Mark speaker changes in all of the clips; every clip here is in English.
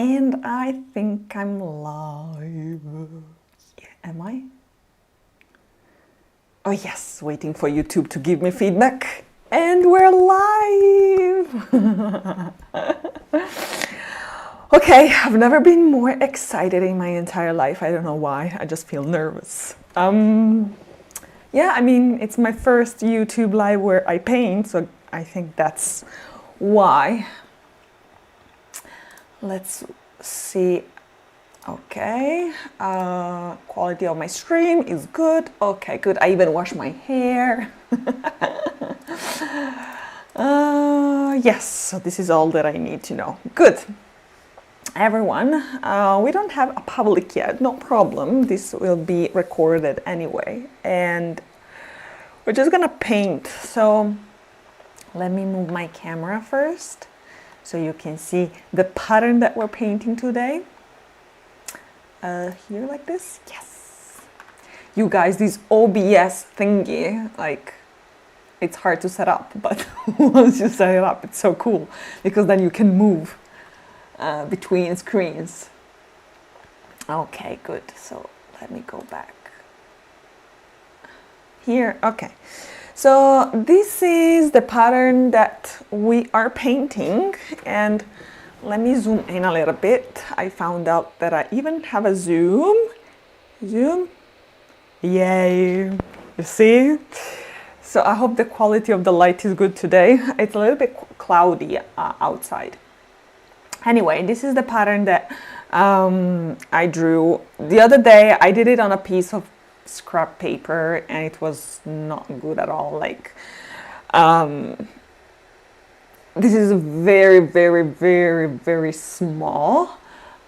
Speaker 1: And I think I'm live. Yeah, am I? Oh yes, waiting for YouTube to give me feedback. And we're live! Okay, I've never been more excited in my entire life. I don't know why, I just feel nervous. Yeah, I mean, it's my first YouTube live where I paint, so I think that's why. Let's see. Okay, quality of my stream is good. Okay, good. I even wash my hair. Yes, so this is all that I need to know. Good. Everyone, we don't have a public yet, no problem. This will be recorded anyway. And we're just gonna paint. So let me move my camera first so you can see the pattern that we're painting today. Here like this, yes. You guys, this OBS thingy, like, it's hard to set up, but once you set it up, it's so cool because then you can move between screens. Okay, good. So let me go back here. Okay, so this is the pattern that we are painting, and let me zoom in a little bit. I found out that I even have a zoom. Yay, you see? So I hope the quality of the light is good today. It's a little bit cloudy outside. Anyway, this is the pattern that I drew the other day. I did it on a piece of scrap paper and it was not good at all. Like, this is very, very, very, very small.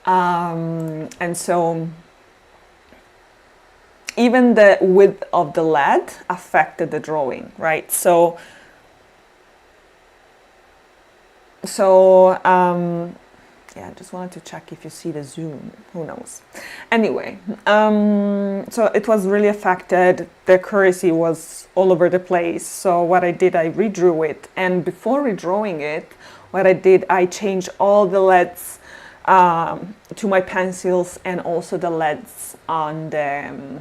Speaker 1: And so even the width of the lead affected the drawing, right? So yeah, I just wanted to check if you see the zoom, who knows. Anyway, so it was really affected. The accuracy was all over the place. So what I did, I redrew it. And before redrawing it, what I did, I changed all the LEDs to my pencils and also the LEDs on the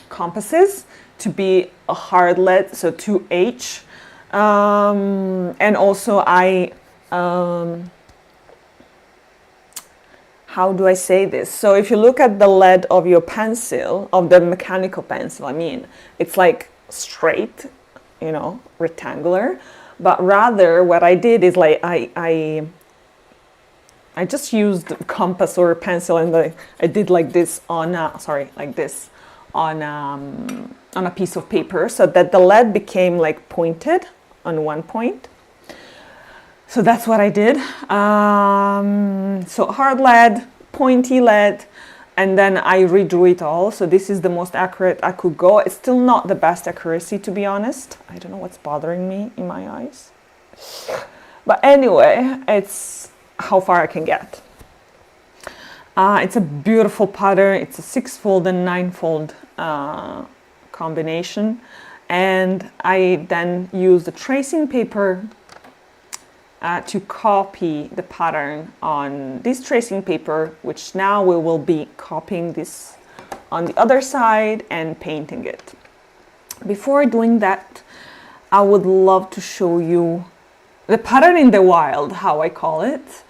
Speaker 1: compasses to be a hard lead, so 2H. And also I, how do I say this? So if you look at the lead of your pencil, of the mechanical pencil, I mean, it's like straight, you know, rectangular. But rather what I did is like, I just used a compass or a pencil and I did like this on, like this on a piece of paper so that the lead became like pointed on one point. So that's what I did. So hard lead, pointy lead, and then I redrew it all. So this is the most accurate I could go. It's still not the best accuracy, to be honest. I don't know what's bothering me in my eyes. But anyway, it's how far I can get. It's a beautiful pattern. It's a 6-fold and 9-fold combination. And I then used the tracing paper to copy the pattern on this tracing paper, which now we will be copying this on the other side and painting it. Before doing that, I would love to show you the pattern in the wild, how I call it.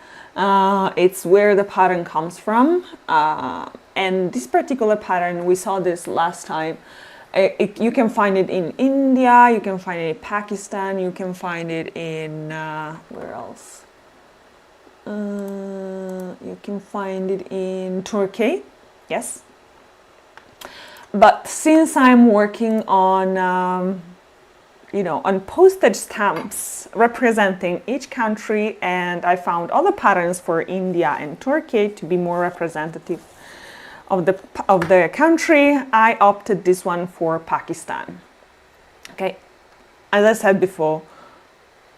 Speaker 1: It's where the pattern comes from. And this particular pattern, we saw this last time. You can find it in India, you can find it in Pakistan, you can find it in, where else? You can find it in Turkey, yes. But since I'm working on, you know, on postage stamps representing each country, and I found other patterns for India and Turkey to be more representative of the country, I opted this one for Pakistan. Okay, as I said before,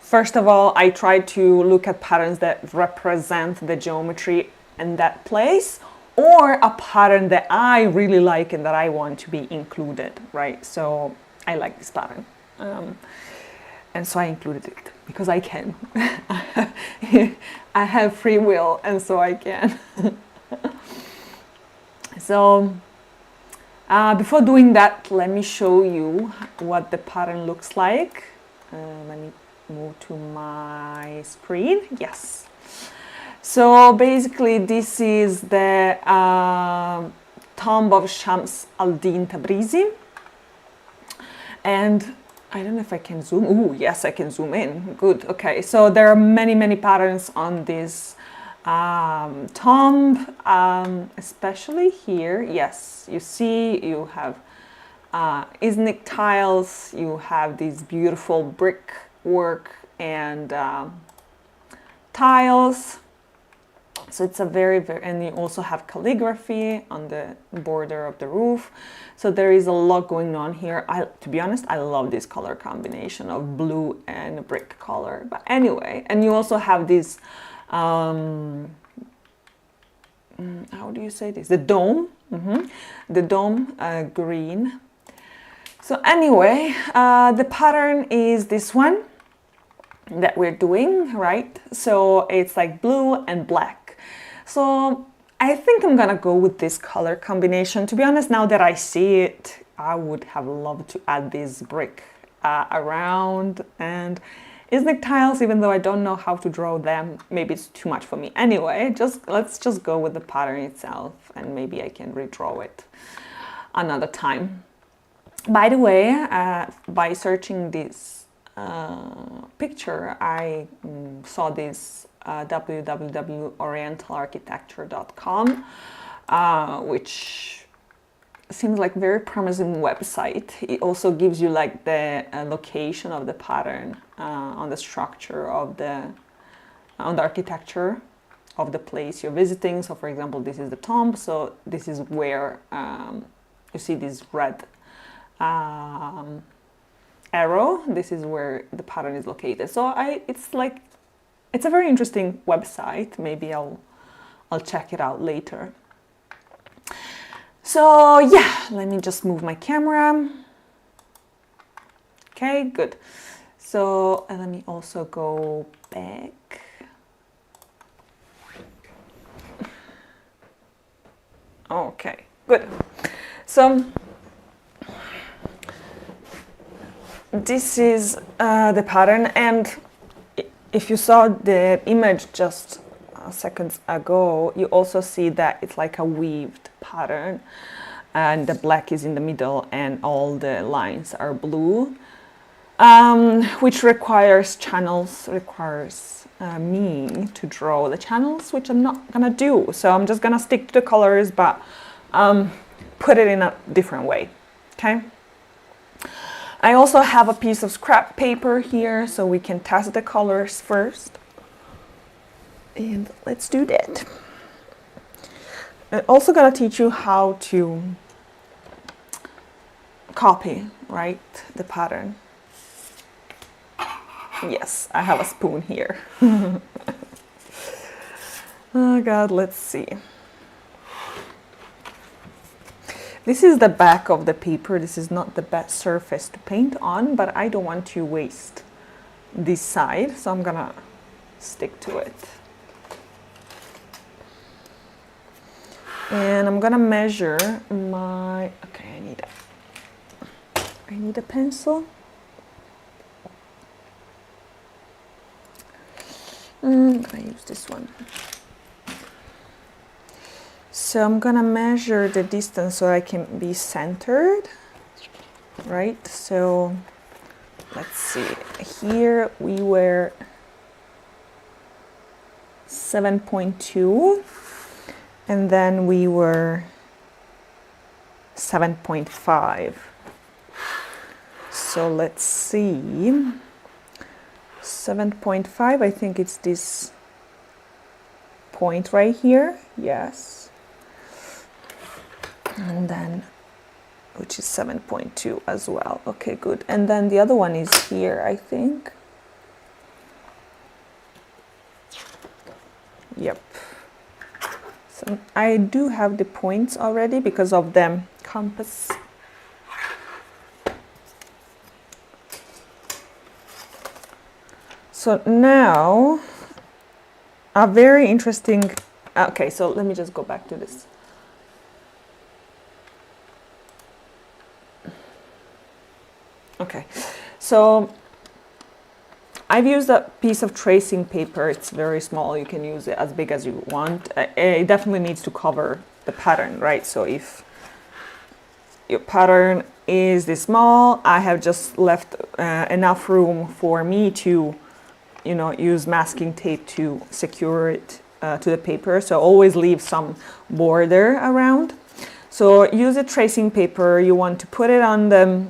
Speaker 1: first of all, I tried to look at patterns that represent the geometry in that place, or a pattern that I really like and that I want to be included, right? So I like this pattern. And so I included it because I can. I have free will, and so I can. So before doing that, let me show you what the pattern looks like. Let me move to my screen. Yes. So basically, this is the tomb of Shams al-Din Tabrizi. And I don't know if I can zoom. Oh, yes, I can zoom in. Good. Okay. So there are many, many patterns on this tomb, especially here. Yes, you see, you have Islamic tiles. You have these beautiful brick work and tiles. So it's a very, and you also have calligraphy on the border of the roof. So there is a lot going on here. To be honest, I love this color combination of blue and brick color. But anyway, and you also have this, how do you say this? The dome, the dome green. So anyway, the pattern is this one that we're doing, right? So it's like blue and black. So I think I'm gonna go with this color combination. To be honest, now that I see it, I would have loved to add this brick around and Islamic tiles, even though I don't know how to draw them. Maybe it's too much for me. Anyway, let's just go with the pattern itself, and maybe I can redraw it another time. By the way, by searching this picture, I saw this www.orientalarchitecture.com, which seems like a very promising website. It also gives you like the location of the pattern on the structure of on the architecture of the place you're visiting. So for example, this is the tomb, so this is where you see this red arrow. This is where the pattern is located. So it's a very interesting website. Maybe I'll check it out later. So yeah, let me just move my camera. Okay, good. So let me also go back. Okay, good. So this is the pattern, and if you saw the image just seconds ago, you also see that it's like a weaved pattern, and the black is in the middle and all the lines are blue, which requires channels, requires me to draw the channels, which I'm not gonna do. So I'm just gonna stick to the colors, but put it in a different way, okay? I also have a piece of scrap paper here, so we can test the colors first. And let's do that. I'm also gonna teach you how to copy, right, the pattern. Yes, I have a spoon here. Oh God, let's see. This is the back of the paper. This is not the best surface to paint on, but I don't want to waste this side, so I'm gonna stick to it. And I'm gonna measure my, okay, I need a pencil. I'm gonna use this one. So I'm gonna measure the distance so I can be centered, right? So let's see, here we were 7.2, and then we were 7.5. So let's see, 7.5, I think it's this point right here, yes. And then, which is 7.2 as well. Okay, good. And then the other one is here, I think. Yep. So I do have the points already because of the compass. So now, a very interesting, okay, so let me just go back to this. Okay, so I've used a piece of tracing paper. It's very small. You can use it as big as you want. It definitely needs to cover the pattern, right? So if your pattern is this small, I have just left enough room for me to, you know, use masking tape to secure it to the paper. So always leave some border around. So use a tracing paper. You want to put it on the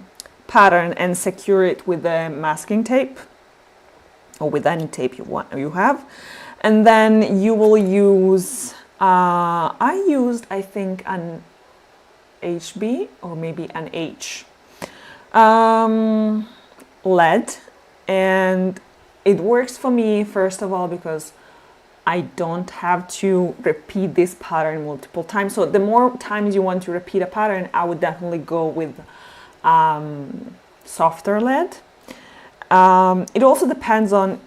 Speaker 1: pattern and secure it with the masking tape, or with any tape you have, and then you will use. I used, I think, an HB or maybe an H lead, and it works for me first of all because I don't have to repeat this pattern multiple times. So the more times you want to repeat a pattern, I would definitely go with softer lead. It also depends on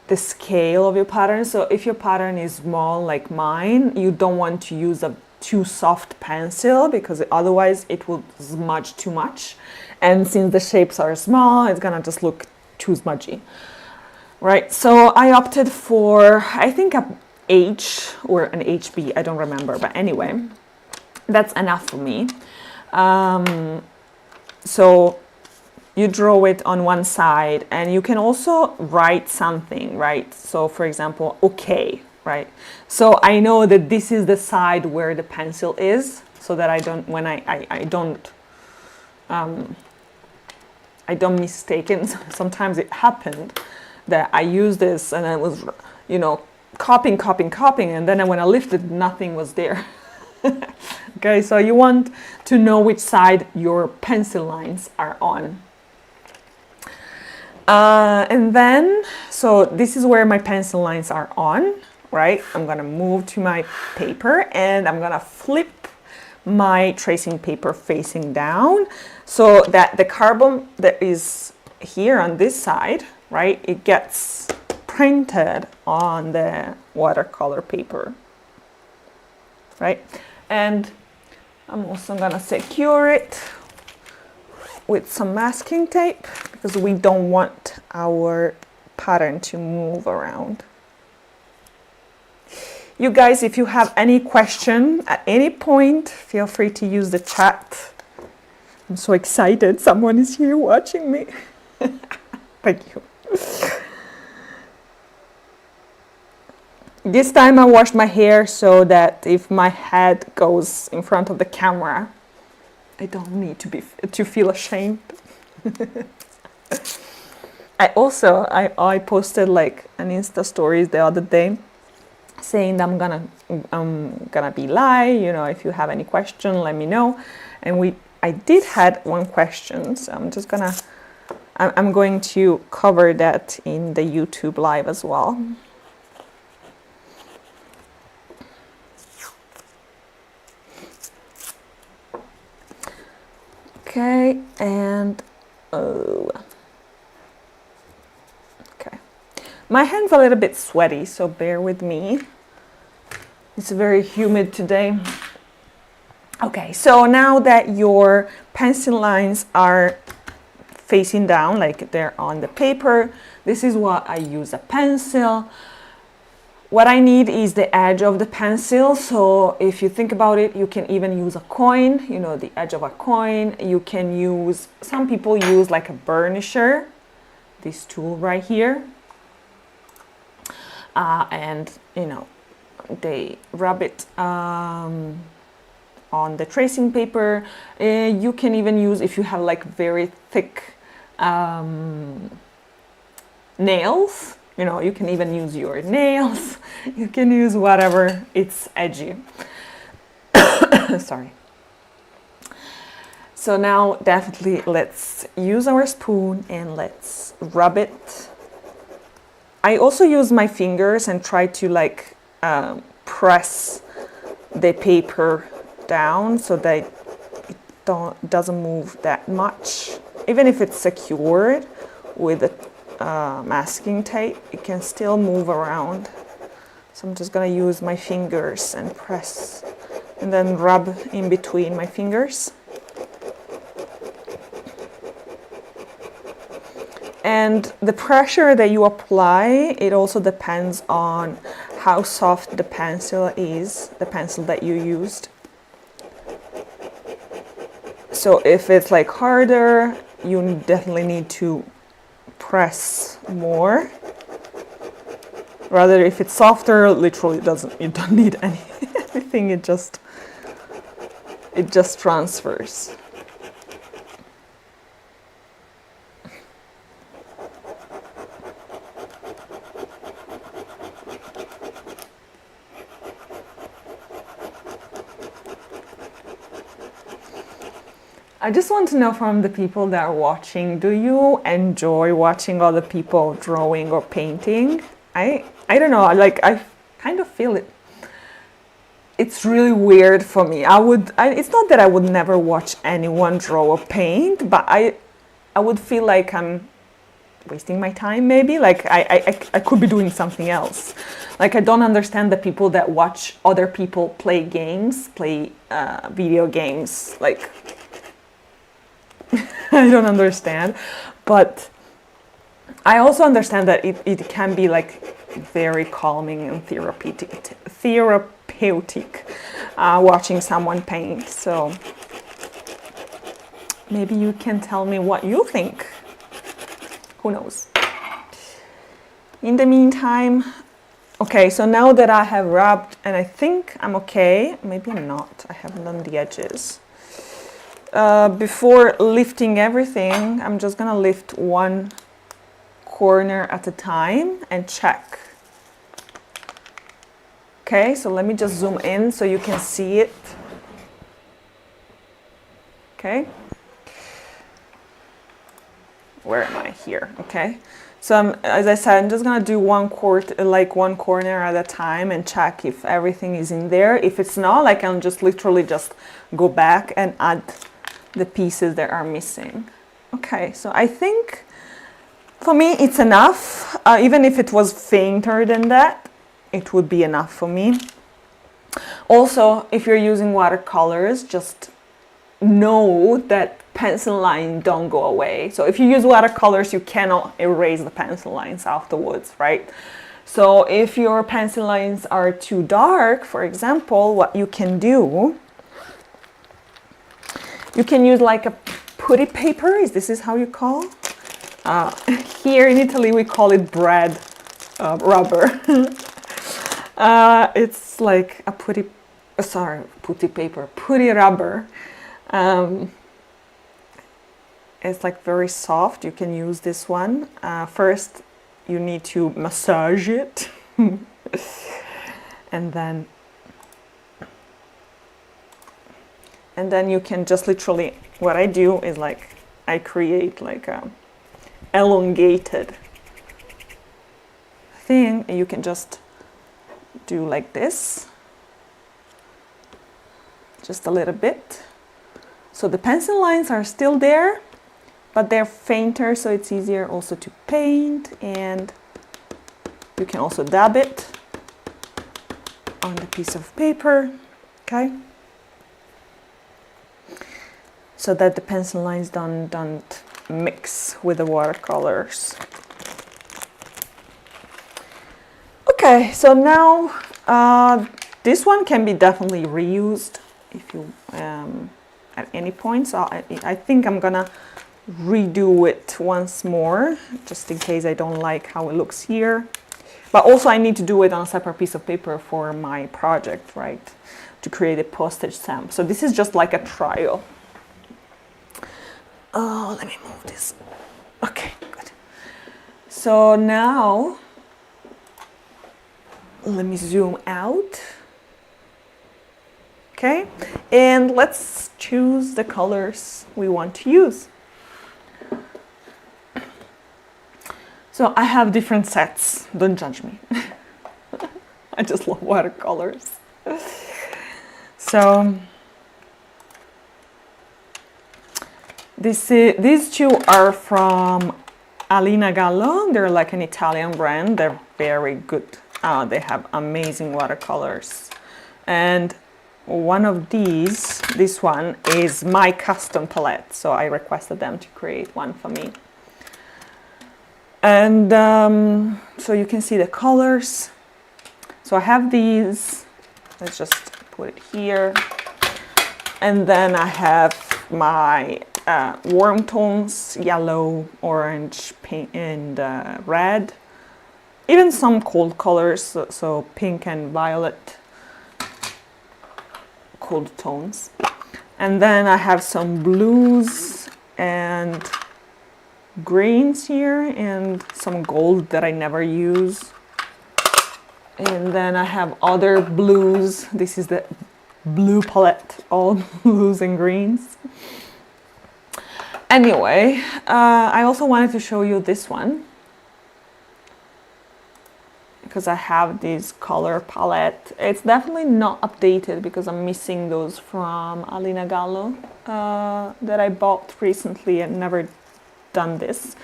Speaker 1: the small of your pattern. So if your pattern is small like mine, you don't want to use a too soft pencil because otherwise it will smudge too much. And since the shapes are small, it's gonna just look too smudgy. Right, so I opted for, I think, a H or an HB, I don't remember, but anyway, that's enough for me. So you draw it on one side, and you can also write something, right? So for example, okay, right? So I know that this is the side where the pencil is, so that I don't, when I don't mistaken. Sometimes it happened that I used this and I was, you know, copying, and then when I lifted, nothing was there. Okay, so you want to know which side your pencil lines are on. And then, so this is where my pencil lines are on, right? I'm gonna move to my paper and I'm gonna flip my tracing paper facing down so that the carbon that is here on this side, right, it gets printed on the watercolor paper, right? And I'm also gonna secure it with some masking tape because we don't want our pattern to move around. You guys, if you have any question at any point, feel free to use the chat. I'm so excited. Someone is here watching me. Thank you. This time I washed my hair so that if my head goes in front of the camera, I don't need to feel ashamed. I posted like an Insta stories the other day saying that I'm gonna be live, you know, if you have any question, let me know. And I did had one question, so I'm going to cover that in the YouTube live as well. Okay, and okay. My hand's a little bit sweaty, so bear with me. It's very humid today. Okay, so now that your pencil lines are facing down, like they're on the paper, this is what I use a pencil. What I need is the edge of the pencil. So if you think about it, you can even use a coin, you know, the edge of a coin. You can use, some people use like a burnisher, this tool right here. And, you know, they rub it on the tracing paper. You can even use, if you have like very thick nails, you know, you can even use your nails. You can use whatever, it's edgy. Sorry. So now definitely let's use our spoon and let's rub it. I also use my fingers and try to like press the paper down so that it doesn't move that much. Even if it's secured with a masking tape, it can still move around. So I'm just gonna use my fingers and press and then rub in between my fingers. And the pressure that you apply, it also depends on how soft the pencil is, the pencil that you used. So if it's like harder, you definitely need to press more. Rather, if it's softer, literally you don't need anything, it just transfers. I just want to know from the people that are watching, do you enjoy watching other people drawing or painting? I don't know, like I kind of feel it. It's really weird for me. It's not that I would never watch anyone draw or paint, but I would feel like I'm wasting my time maybe. Like I could be doing something else. Like I don't understand the people that watch other people play games, play video games. Like I don't understand, but I also understand that it can be like very calming and therapeutic watching someone paint. So maybe you can tell me what you think. Who knows? In the meantime, okay, so now that I have rubbed and I think I'm okay, maybe I'm not, I haven't done the edges. Before lifting everything, I'm just gonna lift one corner at a time and check. Okay, so let me just zoom in so you can see it. Okay. Where am I? Here. Okay. So as I said, I'm just gonna do one corner at a time and check if everything is in there. If it's not, like I'll just literally just go back and add the pieces that are missing. Okay, so I think for me it's enough. Even if it was fainter than that, it would be enough for me. Also, if you're using watercolors, just know that pencil lines don't go away. So if you use watercolors, you cannot erase the pencil lines afterwards, right? So if your pencil lines are too dark, for example, what you can do, you can use like a putty paper. This is how you call? Here in Italy, we call it bread rubber. It's like a putty rubber. It's like very soft. You can use this one. First, you need to massage it. and then you can just literally, what I do is like, I create like a elongated thing, and you can just do like this, just a little bit. So the pencil lines are still there, but they're fainter, so it's easier also to paint, and you can also dab it on the piece of paper, okay? So that the pencil lines don't mix with the watercolors. Okay, so now this one can be definitely reused if you at any point. So I think I'm gonna redo it once more, just in case I don't like how it looks here. But also I need to do it on a separate piece of paper for my project, right? To create a postage stamp. So this is just like a trial. Oh, let me move this. Okay, good. So now, let me zoom out. Okay, and let's choose the colors we want to use. So I have different sets, don't judge me. I just love watercolors. So these two are from Alina Gallo. They're like an Italian brand. They're very good. They have amazing watercolors. And one of these, this one, is my custom palette. So I requested them to create one for me. And so you can see the colors. So I have these. Let's just put it here. And then I have my warm tones, yellow, orange, pink, and red. Even some cold colors, so pink and violet, cold tones. And then I have some blues and greens here, and some gold that I never use. And then I have other blues. This is the blue palette, all blues and greens. Anyway, I also wanted to show you this one, because I have this color palette. It's definitely not updated because I'm missing those from Alina Gallo that I bought recently and never done this.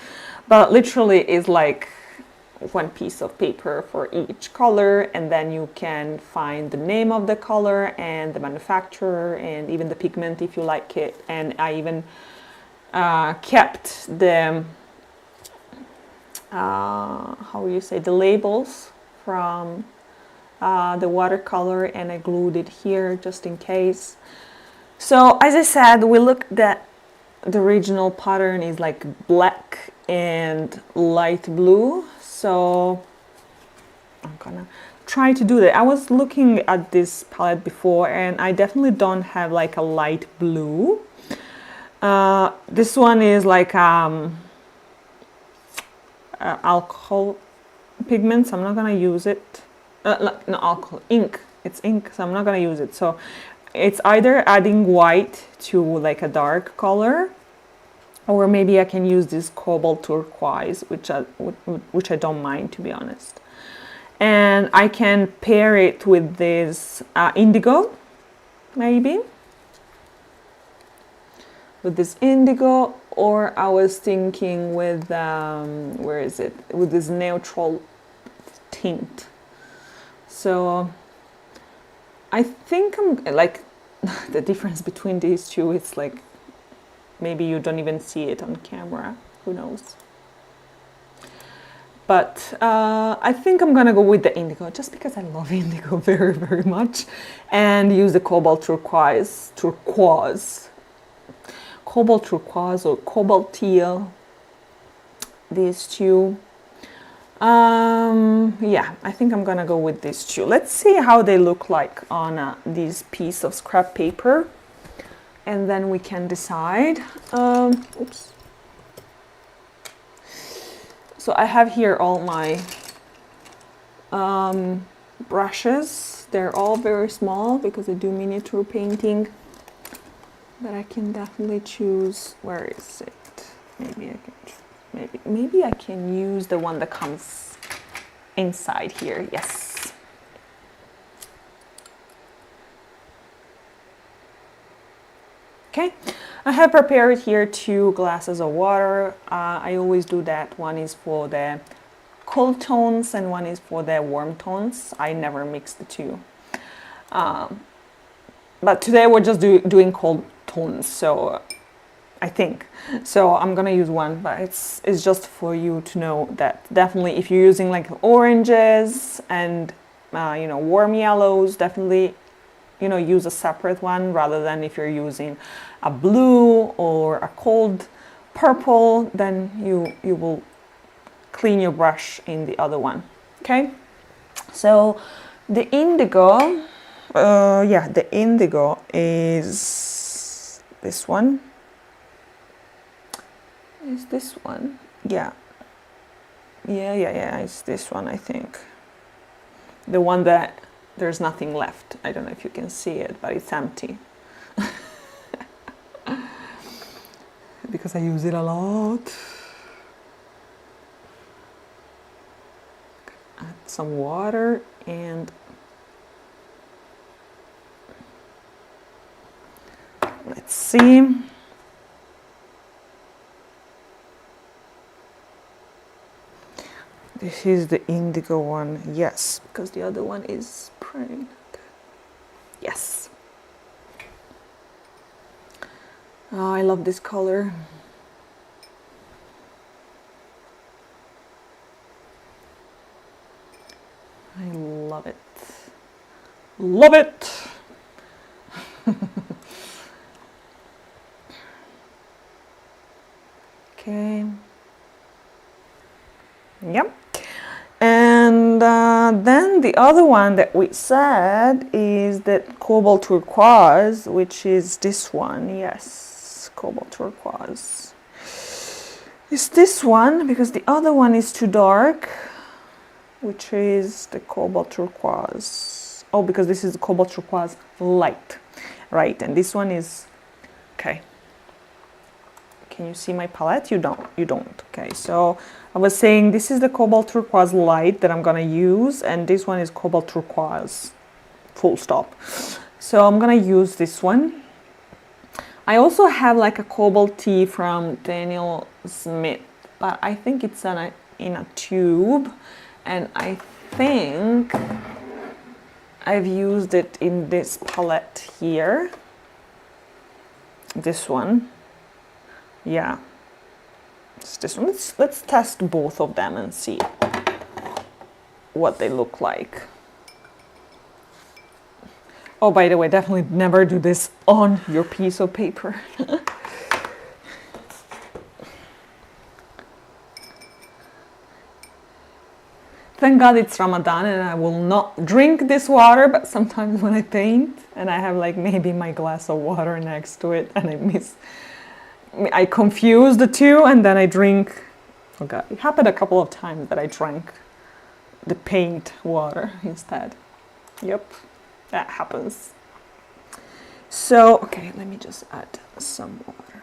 Speaker 1: But literally is like one piece of paper for each color, and then you can find the name of the color and the manufacturer and even the pigment if you like it. And I even kept the how will you say, the labels from the watercolor, and I glued it here just in case. So as I said, we looked at the original pattern is like black and light blue. So I'm gonna try to do that. I was looking at this palette before, and I definitely don't have like a light blue. This one is like alcohol pigment, so I'm not gonna use it. No, alcohol, ink. It's ink, so I'm not gonna use it. So it's either adding white to like a dark color, or maybe I can use this cobalt turquoise, which I don't mind, to be honest. And I can pair it with this indigo, maybe. With this indigo, or I was thinking with, where is it? With this neutral tint. So I think I'm like, the difference between these two, it's like, maybe you don't even see it on camera, who knows. But I think I'm gonna go with the indigo, just because I love indigo very, very much, and use the cobalt turquoise, cobalt turquoise or cobalt teal, these two. Yeah, I think I'm gonna go with these two. Let's see how they look like on this piece of scrap paper, and then we can decide. Oops. So I have here all my brushes. They're all very small because I do miniature painting, but I can definitely choose. Where is it? Maybe I can use the one that comes inside here. Yes. Okay, I have prepared here 2 glasses of water. I always do that. One is for the cold tones and one is for the warm tones. I never mix the two. But today we're just doing cold tones, so I think. So I'm gonna use one, but it's just for you to know that definitely if you're using like oranges and you know, warm yellows, definitely, you know, use a separate one rather than if you're using a blue or a cold purple, then you will clean your brush in the other one. Okay, so the indigo, yeah, the indigo is this one. Is this one? Yeah, it's this one, I think. The one that there's nothing left. I don't know if you can see it, but it's empty. Because I use it a lot. Add some water and let's see. This is the indigo one, yes, because the other one is prune. Yes. Oh, I love this color. I love it. Love it! Okay. Yep. And then the other one that we said is that cobalt turquoise, which is this one. Yes, cobalt turquoise. It's this one because the other one is too dark, which is the cobalt turquoise. Oh, because this is the cobalt turquoise light, right? And this one is, okay. Can you see my palette? You don't. Okay, so I was saying this is the cobalt turquoise light that I'm gonna use, and this one is cobalt turquoise, full stop. So I'm gonna use this one. I also have like a cobalt tea from Daniel Smith, but I think it's in a tube, and I think I've used it in this palette here. This one. Yeah, it's this one. Let's test both of them and see what they look like. Oh, by the way, definitely never do this on your piece of paper. Thank God it's Ramadan and I will not drink this water, but sometimes when I paint and I have like maybe my glass of water next to it and I confuse the two and then I drink. Oh God, it happened a couple of times that I drank the paint water instead. Yep, that happens. So, okay, let me just add some water.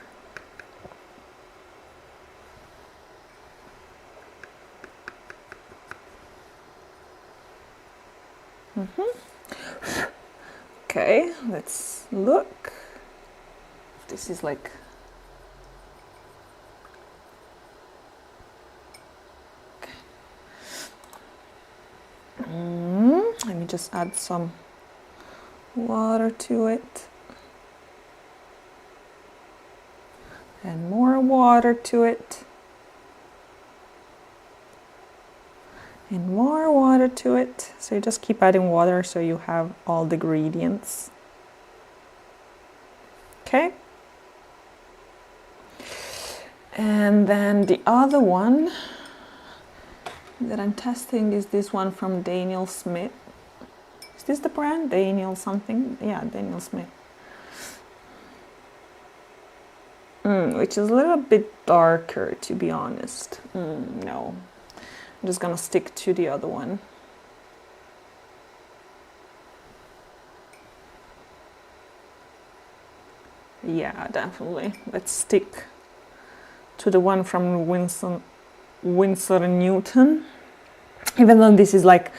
Speaker 1: Okay, let's look. This is like let me just add some water to it. And more water to it. And more water to it. So you just keep adding water so you have all the ingredients. Okay. And then the other one that I'm testing is this one from Daniel Smith. Is this the brand? Daniel something? Yeah, Daniel Smith. Which is a little bit darker, to be honest. No. I'm just gonna stick to the other one. Yeah, definitely. Let's stick to the one from Winsor & Newton. Even though this is like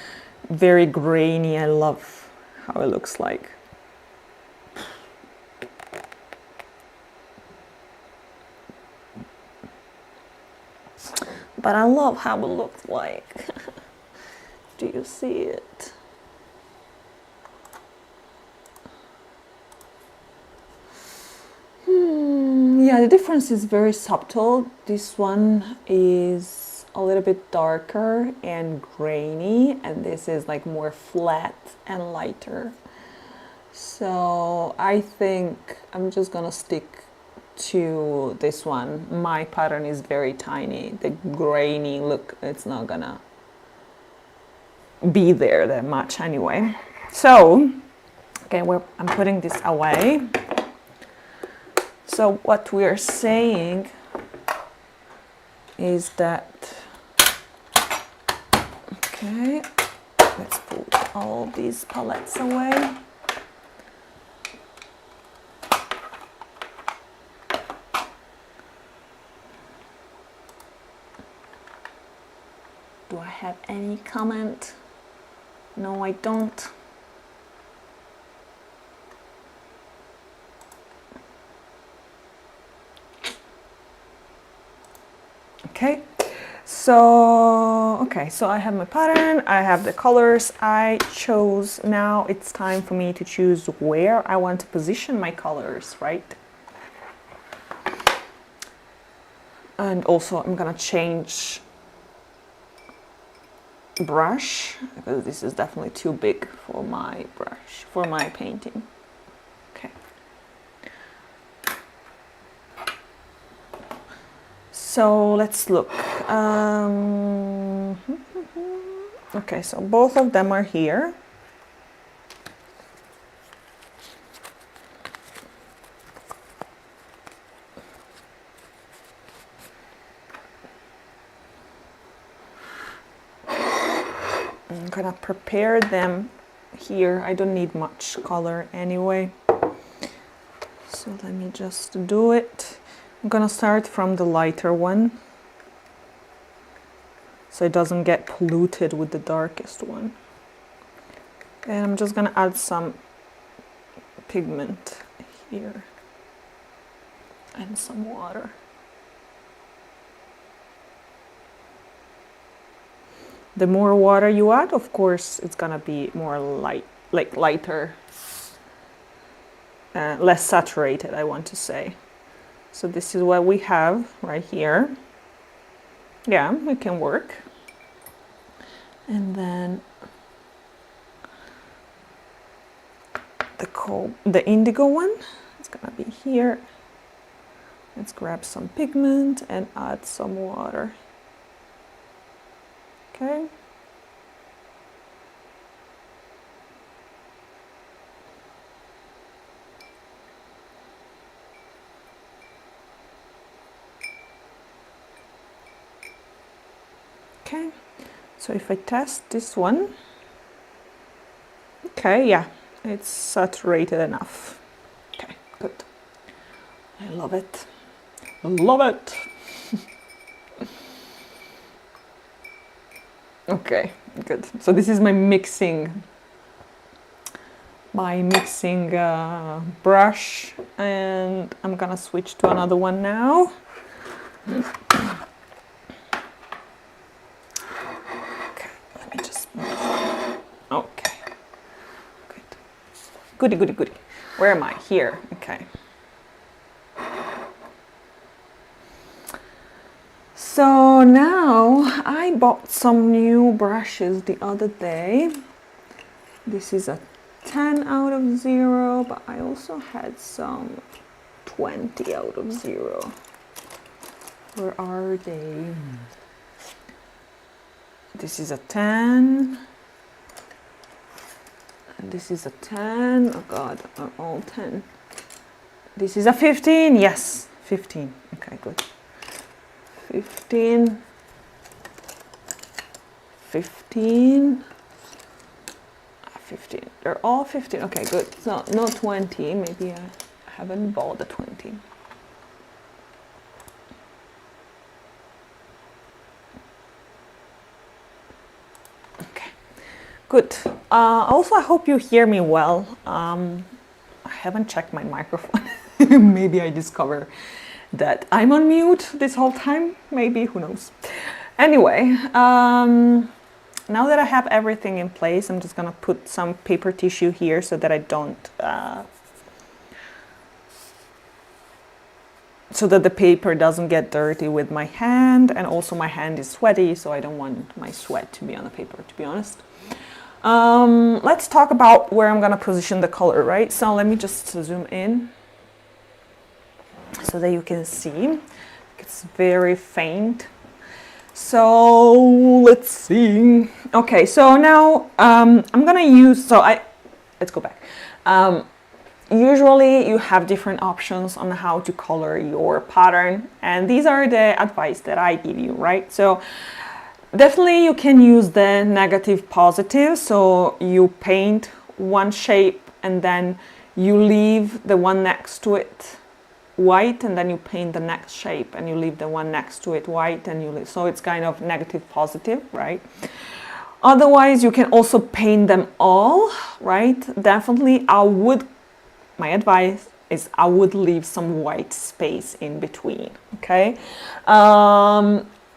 Speaker 1: very grainy, I love how it looks like. But I love how it looks like. Do you see it? Yeah, the difference is very subtle. This one is a little bit darker and grainy, and this is like more flat and lighter. So I think I'm just gonna stick to this one. My pattern is very tiny. The grainy look, it's not gonna be there that much anyway. So, okay, I'm putting this away. So what we're saying is that, okay, let's put all these palettes away. Do I have any comment? No, I don't. Okay, So, okay, so I have my pattern, I have the colors I chose. Now it's time for me to choose where I want to position my colors, right? And also I'm gonna change brush because this is definitely too big for my brush, for my painting. Okay. So let's look. Okay, so both of them are here. I'm gonna prepare them here. I don't need much color anyway. So let me just do it. I'm gonna start from the lighter one, so it doesn't get polluted with the darkest one. And I'm just gonna add some pigment here and some water. The more water you add, of course, it's gonna be more light, like lighter, less saturated, I want to say. So this is what we have right here. Yeah, it can work. And then the indigo one, it's gonna be here. Let's grab some pigment and add some water. Okay. Okay, so if I test this one, okay, yeah, it's saturated enough. Okay, good. I love it. I love it. Okay, good. So this is my mixing brush, and I'm gonna switch to another one now. Okay, good. Goody, goody, goody. Where am I? Here, okay. So now I bought some new brushes the other day. This is a 10 out of 0, but I also had some 20 out of 0. Where are they? This is a 10. And this is a 10. Oh God, are all 10. This is a 15. Yes, 15. Okay, good. 15. 15. 15. They're all 15. Okay, good. So not 20. Maybe I haven't bought the 20. Okay, good. Also, I hope you hear me well. I haven't checked my microphone. Maybe I discover that I'm on mute this whole time. Maybe, who knows. Anyway, now that I have everything in place, I'm just gonna put some paper tissue here so that I don't, so that the paper doesn't get dirty with my hand, and also my hand is sweaty, so I don't want my sweat to be on the paper, to be honest. Let's talk about where I'm gonna position the color, right? So let me just zoom in so that you can see. It's very faint. So let's see. Okay, so now I'm gonna use, let's go back. Usually you have different options on how to color your pattern, and these are the advice that I give you, right? So definitely you can use the negative positive, so you paint one shape and then you leave the one next to it white, and then you paint the next shape and you leave the one next to it white, and you leave, so it's kind of negative positive, right? Otherwise you can also paint them all, right? Definitely my advice is I would leave some white space in between, okay?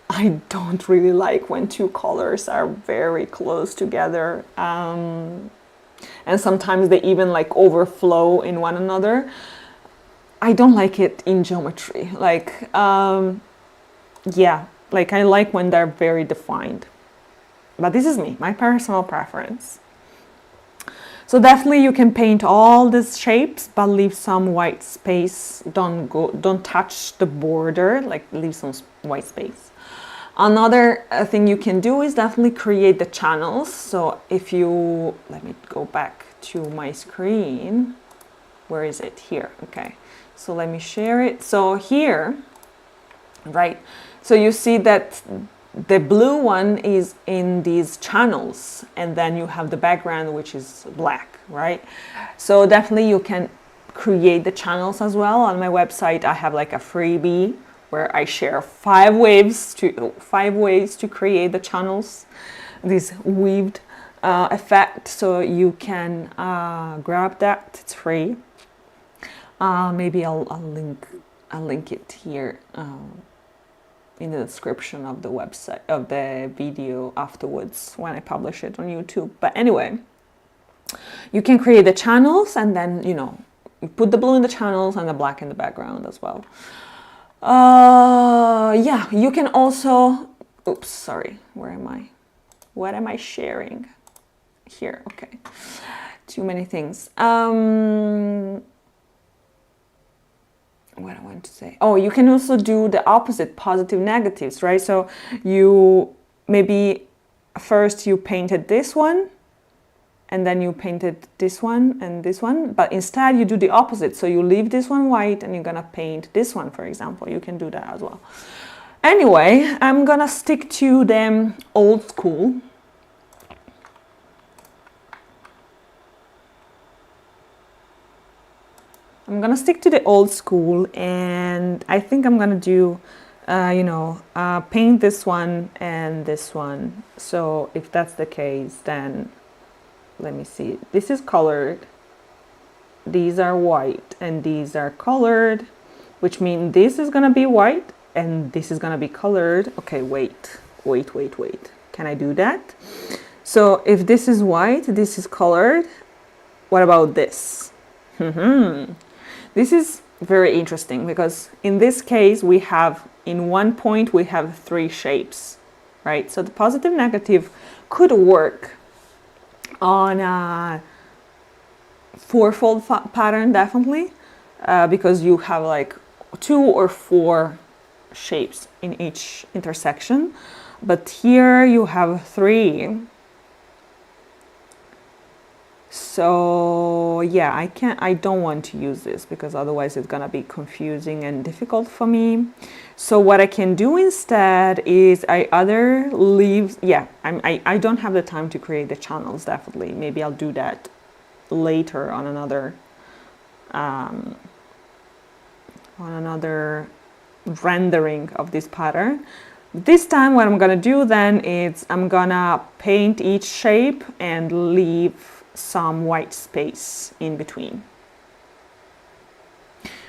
Speaker 1: I don't really like when two colors are very close together. And sometimes they even like overflow in one another. I don't like it in geometry. Like, yeah, like I like when they're very defined. But this is me, my personal preference. So definitely you can paint all these shapes, but leave some white space. Don't touch the border, like leave some white space. Another thing you can do is definitely create the channels. So if you, let me go back to my screen. Where is it? Here, okay. So let me share it. So here, right, so you see that the blue one is in these channels, and then you have the background which is black, right? So definitely you can create the channels as well. On my website I have like a freebie where I share 5 ways to create the channels, this weaved effect. So you can grab that, it's free. Maybe I'll link it here in the description of the website, of the video afterwards when I publish it on YouTube. But anyway, you can create the channels, and then you put the blue in the channels and the black in the background as well. Yeah, you can also, oops, sorry, where am I? What am I sharing? Here, okay. Too many things. What I want to say. Oh, you can also do the opposite, positive, negatives, right? So you maybe first you painted this one, and then you painted this one and this one, but instead you do the opposite. So you leave this one white and you're gonna paint this one, for example. You can do that as well. Anyway, I'm gonna stick to the old school. I'm gonna stick to the old school, and I think I'm gonna do, paint this one and this one. So if that's the case, then let me see. This is colored. These are white, and these are colored, which means this is gonna be white, and this is gonna be colored. Okay, wait. Can I do that? So if this is white, this is colored. What about this? This is very interesting because in this case we have, in one point we have 3 shapes, right? So the positive negative could work on a 4-fold pattern, definitely, because you have like 2 or 4 shapes in each intersection, but here you have 3. So yeah, I don't want to use this because otherwise it's gonna be confusing and difficult for me. So what I can do instead is I don't have the time to create the channels, definitely. Maybe I'll do that later on another rendering of this pattern. This time what I'm gonna do then is I'm gonna paint each shape and leave some white space in between.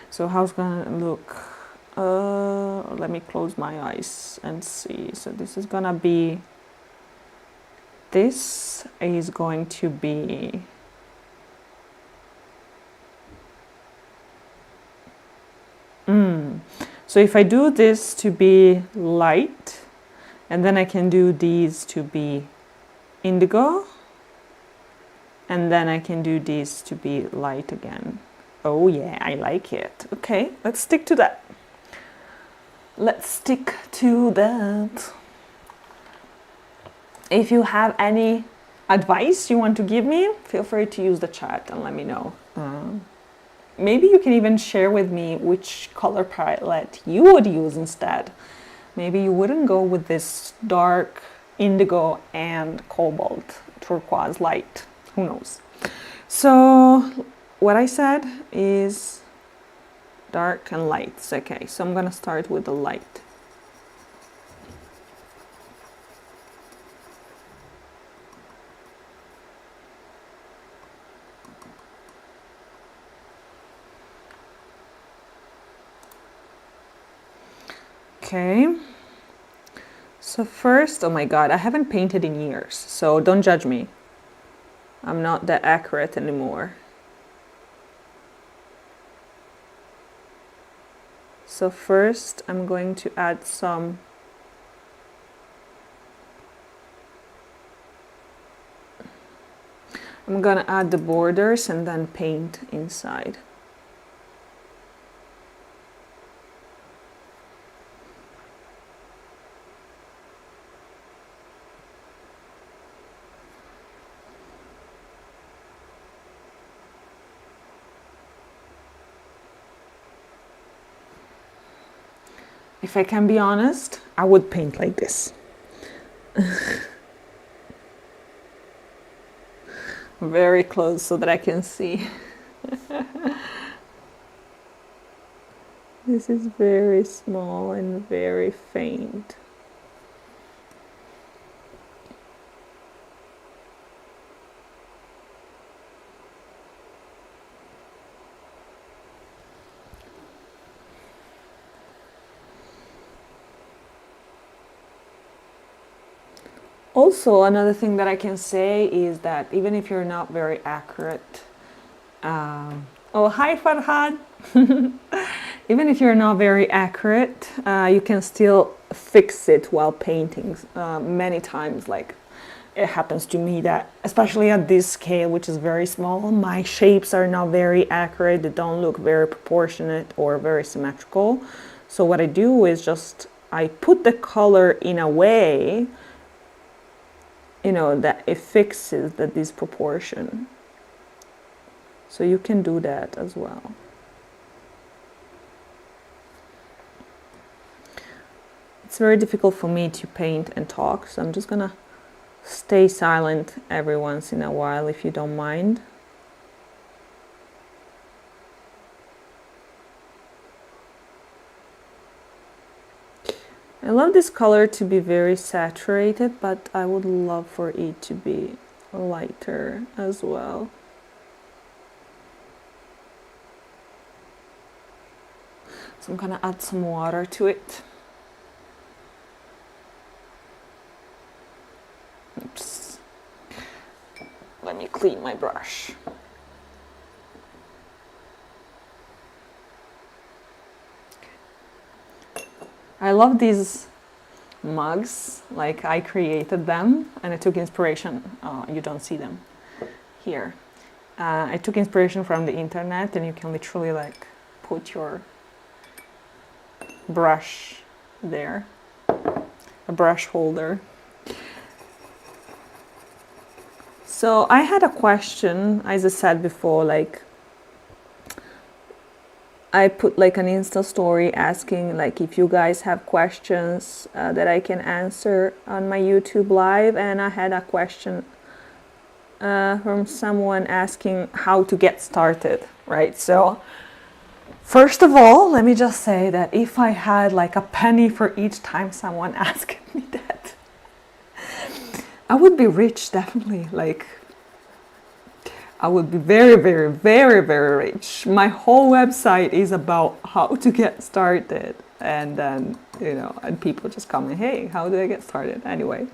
Speaker 1: So how's it gonna look? Let me close my eyes and see. So this is going to be so if I do this to be light, and then I can do these to be indigo, and then I can do these to be light again. Oh yeah, I like it. Okay, let's stick to that. Let's stick to that. If you have any advice you want to give me, feel free to use the chat and let me know. Maybe you can even share with me which color palette you would use instead. Maybe you wouldn't go with this dark indigo and cobalt turquoise light. Who knows? So what I said is dark and light. Okay, so I'm gonna start with the light. Okay, So first, oh my god, I haven't painted in years, so don't judge me. I'm not that accurate anymore. So first I'm going to add some I'm gonna add the borders and then paint inside. If I can be honest, I would paint like this. Very close so that I can see. This is very small and very faint. Also, another thing that I can say is that even if you're not very accurate, oh, hi Farhad! Even if you're not very accurate, you can still fix it while painting. Many times, like it happens to me that, especially at this scale, which is very small, my shapes are not very accurate. They don't look very proportionate or very symmetrical. So what I do is just, I put the color in a way, you know, that it fixes the disproportion. So you can do that as well. It's very difficult for me to paint and talk, so I'm just gonna stay silent every once in a while, if you don't mind. I love this color to be very saturated, but I would love for it to be lighter as well. So I'm gonna add some water to it. Oops. Let me clean my brush. I love these mugs, like I created them and I took inspiration, you don't see them here. I took inspiration from the internet, and you can literally like put your brush there, a brush holder. So I had a question, as I said before, like I put like an Insta story asking like if you guys have questions that I can answer on my YouTube live, and I had a question from someone asking how to get started, right? So first of all, let me just say that if I had like a penny for each time someone asked me that, I would be rich, definitely. Like I would be very, very, very, very rich. My whole website is about how to get started. And then, you know, and people just comment, hey, how do I get started? Anyway,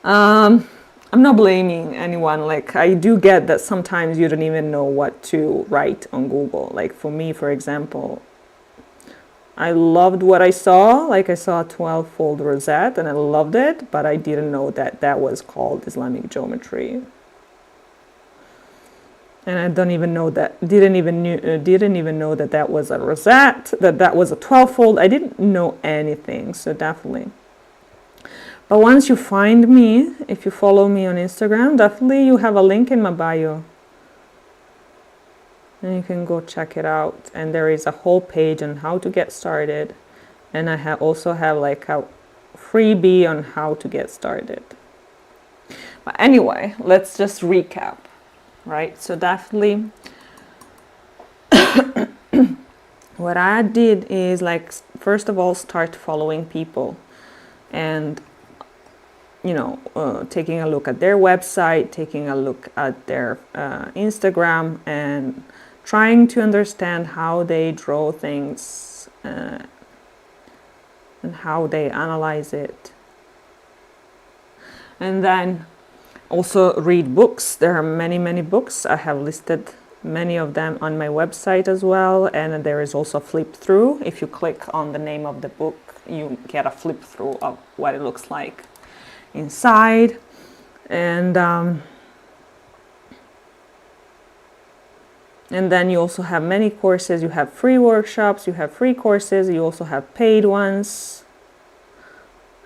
Speaker 1: I'm not blaming anyone. Like, I do get that sometimes you don't even know what to write on Google. Like for me, for example, I loved what I saw. Like I saw a 12-fold rosette and I loved it, but I didn't know that that was called Islamic geometry. And I don't even know that, didn't even know that that was a rosette, that that was a 12-fold. I didn't know anything, so definitely. But once you find me, if you follow me on Instagram, definitely you have a link in my bio. And you can go check it out. And there is a whole page on how to get started. And I also have like a freebie on how to get started. But anyway, let's just recap. Right, so definitely what I did is like, first of all, start following people and, you know, taking a look at their website, taking a look at their Instagram, and trying to understand how they draw things and how they analyze it. And then also read books. There are many books. I have listed many of them on my website as well, and there is also a flip through. If you click on the name of the book, you get a flip through of what it looks like inside. And then you also have many courses. You have free workshops, you have free courses, you also have paid ones,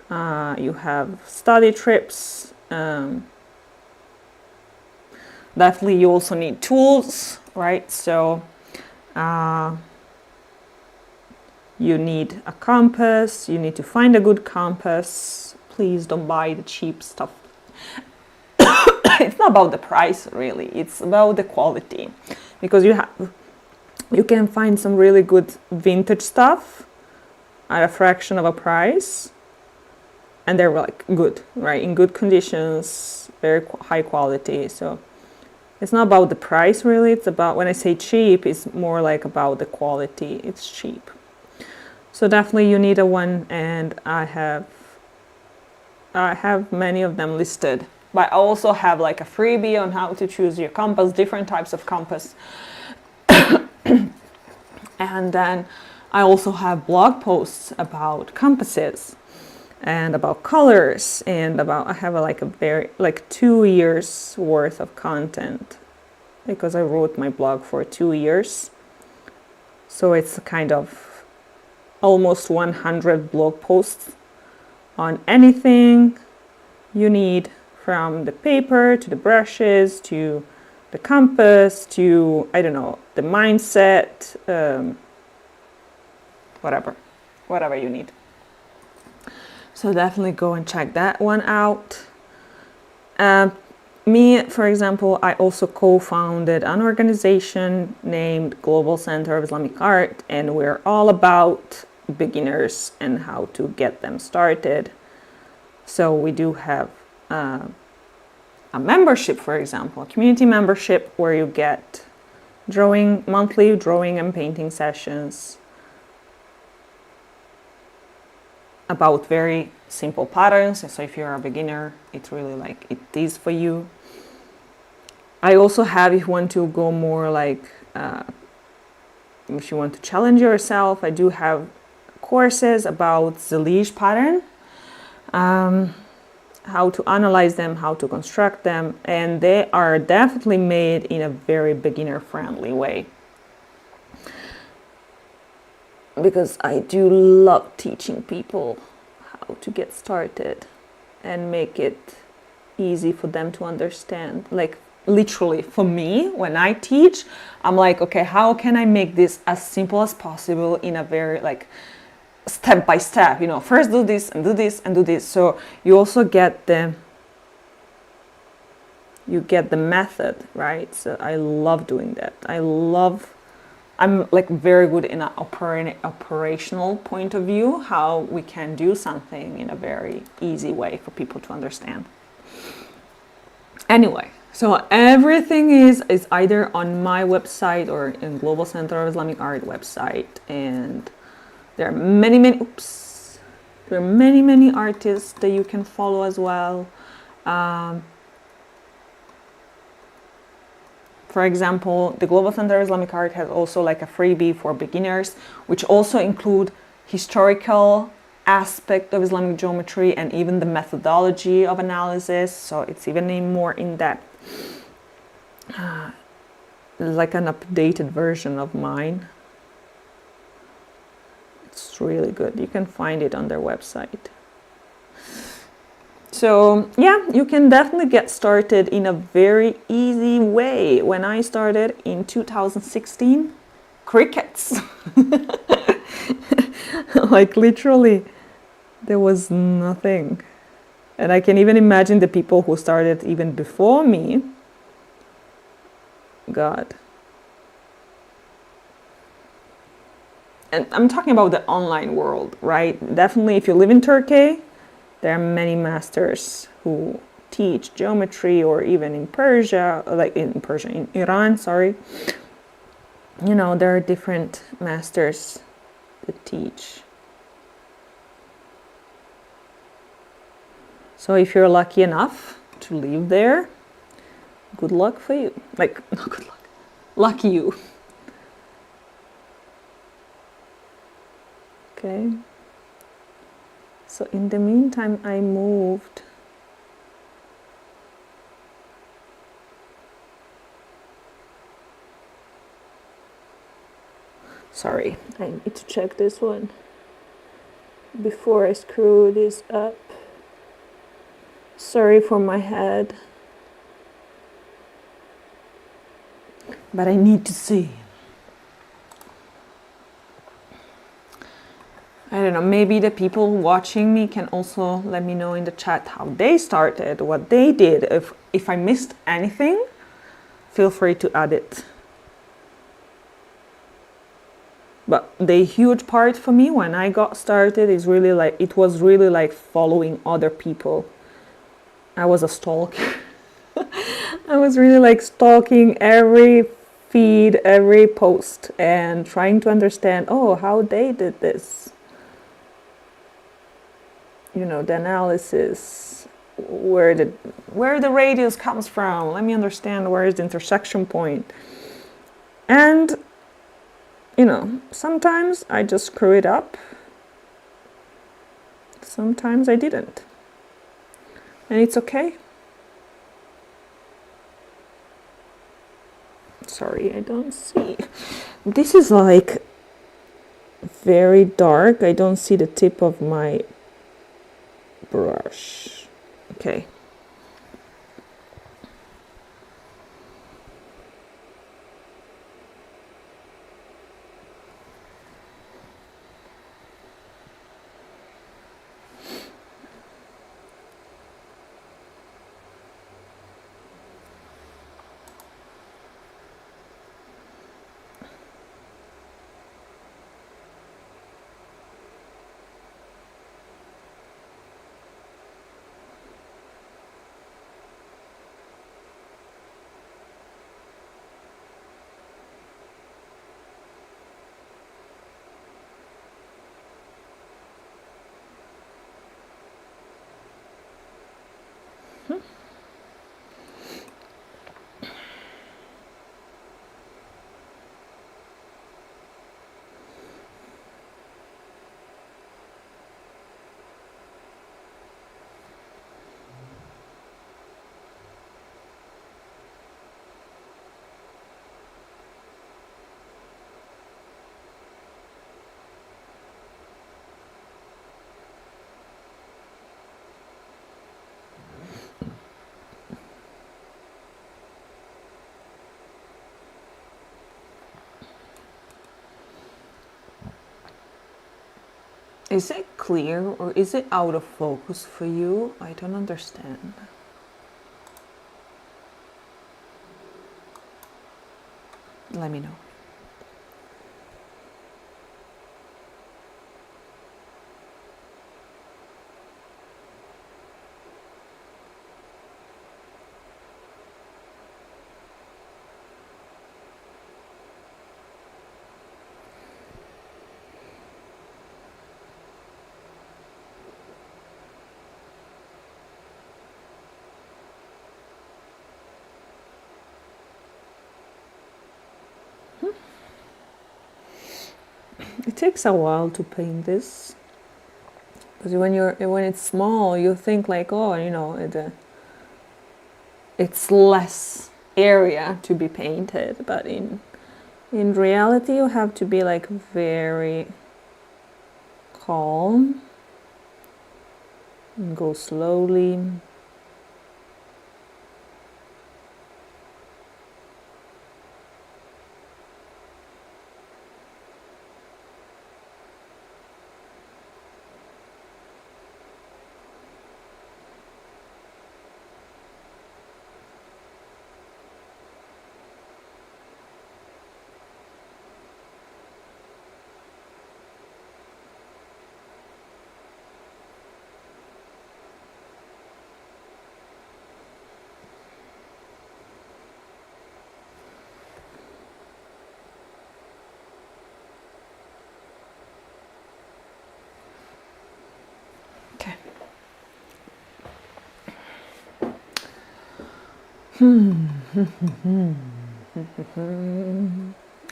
Speaker 1: you have study trips. Definitely you also need tools, right? So you need a compass, you need to find a good compass. Please don't buy the cheap stuff. It's not about the price really, it's about the quality, because you can find some really good vintage stuff at a fraction of a price, and they're like good, right, in good conditions, very high quality. So it's not about the price really, it's about, when I say cheap, it's more like about the quality. It's cheap. So definitely you need a one, and I have many of them listed. But I also have like a freebie on how to choose your compass, different types of compass. And then I also have blog posts about compasses and about colors, and about, I have a very 2 years worth of content, because I wrote my blog for 2 years. So it's kind of almost 100 blog posts on anything you need, from the paper to the brushes to the compass to, I don't know, the mindset, whatever you need. So definitely go and check that one out. Me, for example, I also co-founded an organization named Global Center of Islamic Art, and we're all about beginners and how to get them started. So we do have a membership, for example, a community membership, where you get monthly drawing and painting sessions about very simple patterns. So if you're a beginner, it's really like it is for you. I also have, if you want to go more like, if you want to challenge yourself, I do have courses about the Liege pattern, how to analyze them, how to construct them, and they are definitely made in a very beginner-friendly way. Because I do love teaching people how to get started and make it easy for them to understand. Like literally for me, when I teach, I'm like, okay, how can I make this as simple as possible in a very like step by step, first do this and do this and do this. So you also get the method, right? So I love doing that. I'm like very good in an operational point of view, how we can do something in a very easy way for people to understand. Anyway, so everything is either on my website or in Global Center of Islamic Art website, and there are many artists that you can follow as well. For example, the Global Center of Islamic Art has also like a freebie for beginners, which also include historical aspect of Islamic geometry and even the methodology of analysis. So it's even more in depth, like an updated version of mine. It's really good. You can find it on their website. So yeah, you can definitely get started in a very easy way. When I started in 2016, crickets. Like literally, there was nothing. And I can even imagine the people who started even before me. God. And I'm talking about the online world, right? Definitely if you live in Turkey, there are many masters who teach geometry, or even in Persia, in Iran, sorry. There are different masters that teach. So if you're lucky enough to live there, good luck for you. Like, not good luck, lucky you. Okay. So in the meantime, I moved. Sorry, I need to check this one before I screw this up. Sorry for my head, but I need to see. I don't know, maybe the people watching me can also let me know in the chat how they started, what they did. If I missed anything, feel free to add it. But the huge part for me when I got started is really like, it was really like following other people. I was a stalker. I was really like stalking every feed, every post, and trying to understand, oh, how they did this. You know, the analysis, where the radius comes from. Let me understand where is the intersection point. And, you know, sometimes I just screw it up. Sometimes I didn't. And it's okay. Sorry, I don't see. This is like very dark. I don't see the tip of my brush. Okay. Is it clear or is it out of focus for you? I don't understand. Let me know. It takes a while to paint this, because when it's small, you think like, oh, you know, it's less area to be painted, but in reality, you have to be like very calm and go slowly. I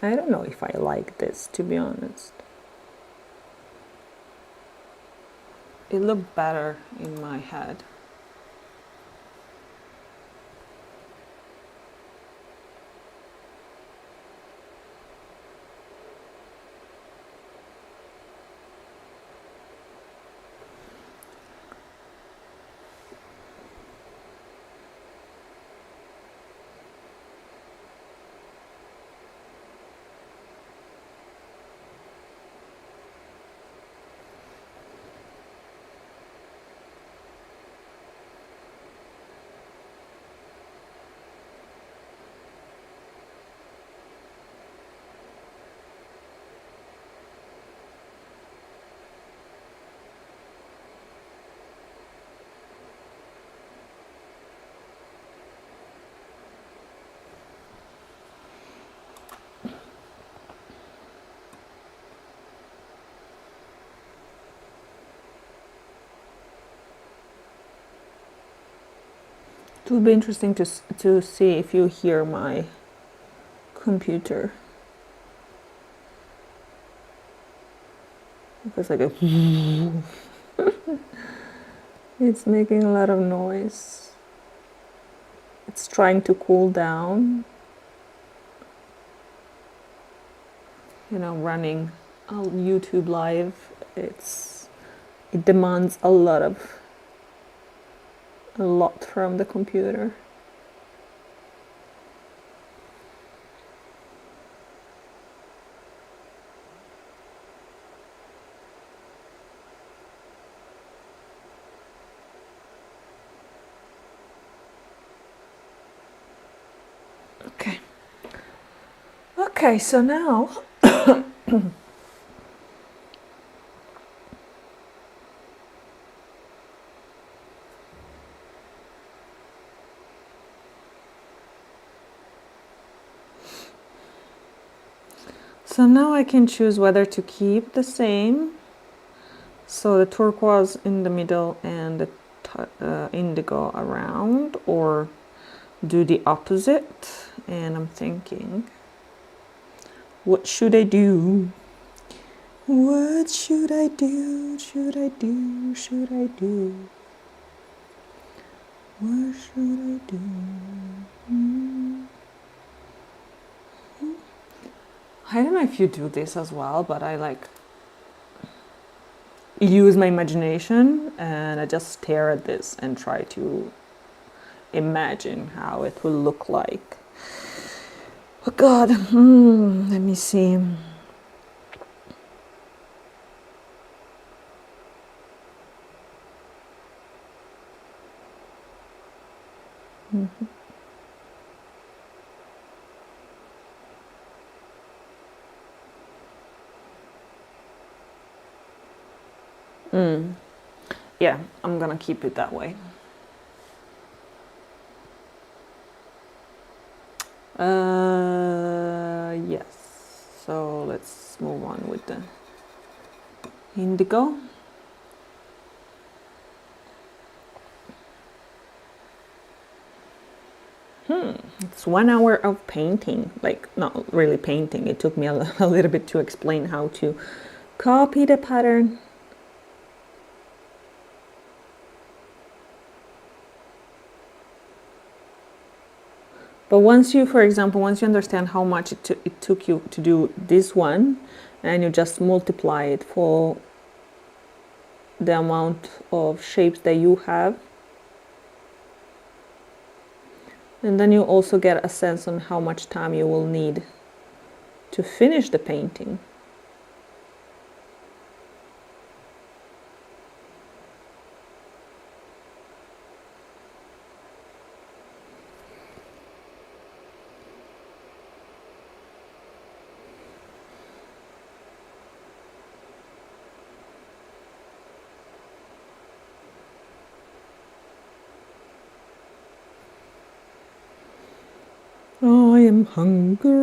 Speaker 1: don't know if I like this, to be honest. It looked better in my head. It will be interesting to see if you hear my computer. Because like a it's making a lot of noise. It's trying to cool down. You know, running a YouTube live, it demands a lot from the computer. Okay, so now I can choose whether to keep the same, so the turquoise in the middle and the indigo around, or do the opposite. And I'm thinking, what should I do? What should I do? Should I do? Should I do? What should I do? I don't know if you do this as well, but I like use my imagination and I just stare at this and try to imagine how it will look like. Oh God, let me see. Yeah, I'm gonna keep it that way. Yes, so let's move on with the indigo. It's 1 hour of painting, like not really painting. It took me a little bit to explain how to copy the pattern. But once you, for example, once you understand how much it took you to do this one, and you just multiply it for the amount of shapes that you have, and then you also get a sense on how much time you will need to finish the painting. I am hungry.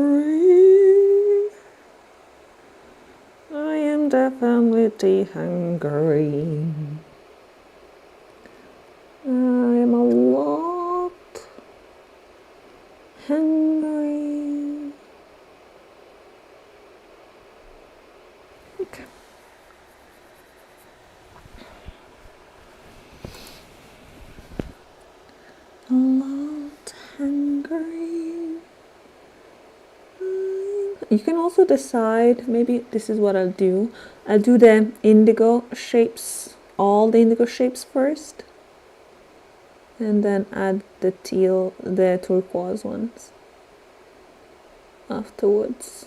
Speaker 1: I am definitely hungry. I am a lot.
Speaker 2: You can also decide, maybe this is what I'll do. I'll do the indigo shapes, all the indigo shapes first, and then add the teal, the turquoise ones afterwards.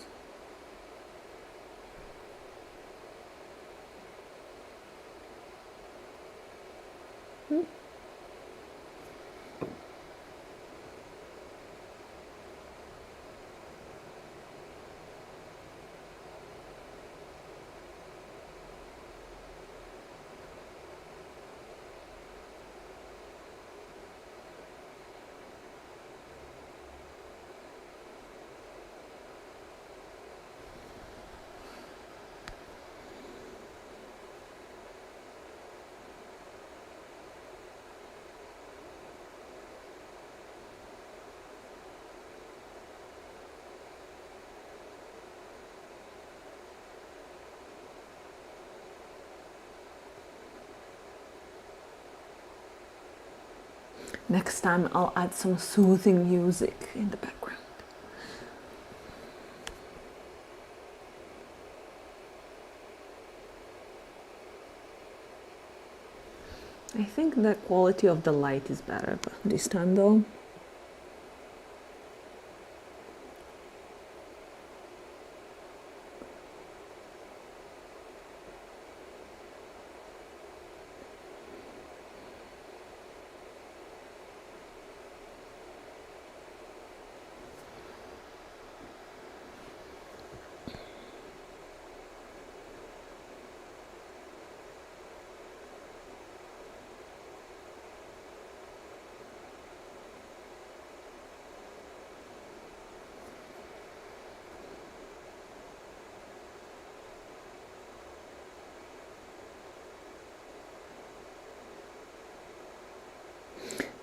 Speaker 2: Next time I'll add some soothing music in the background. I think the quality of the light is better this time though.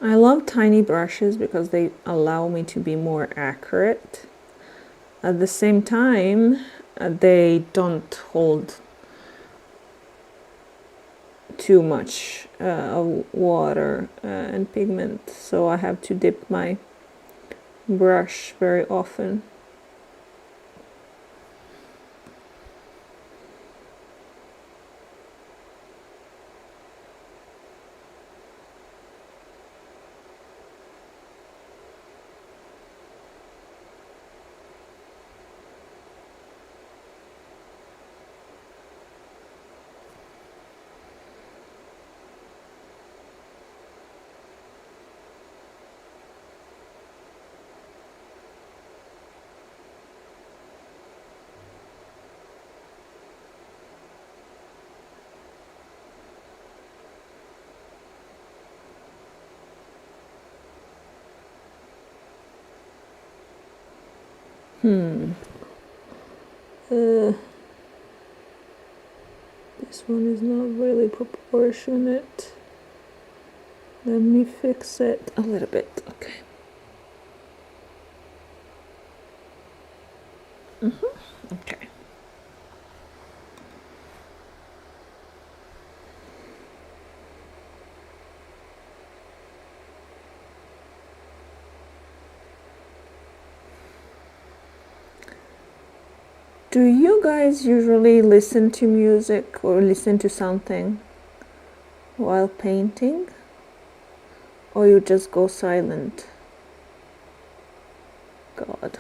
Speaker 2: I love tiny brushes because they allow me to be more accurate. At the same time, they don't hold too much of water and pigment, so I have to dip my brush very often. This one is not really proportionate. Let me fix it a little bit. Okay. Okay. Do you guys usually listen to music or listen to something while painting? Or you just go silent? God.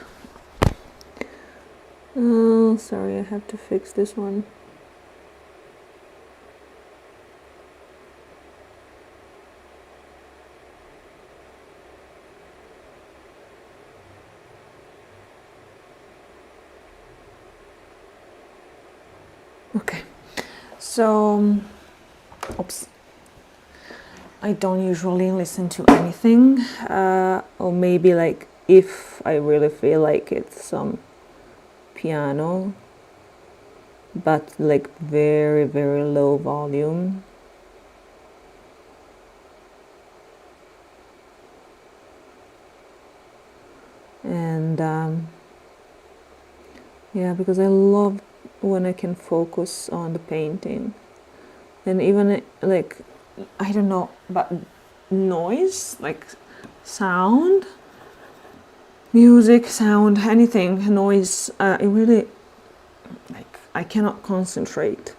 Speaker 2: Oh, sorry, I have to fix this one. Okay, so, oops. I don't usually listen to anything, or maybe like if I really feel like it's some piano, but like very, very low volume. And yeah, because I love when I can focus on the painting. And even like, I don't know, but noise, like sound,
Speaker 1: music, sound, anything, noise, it really, like, I cannot concentrate.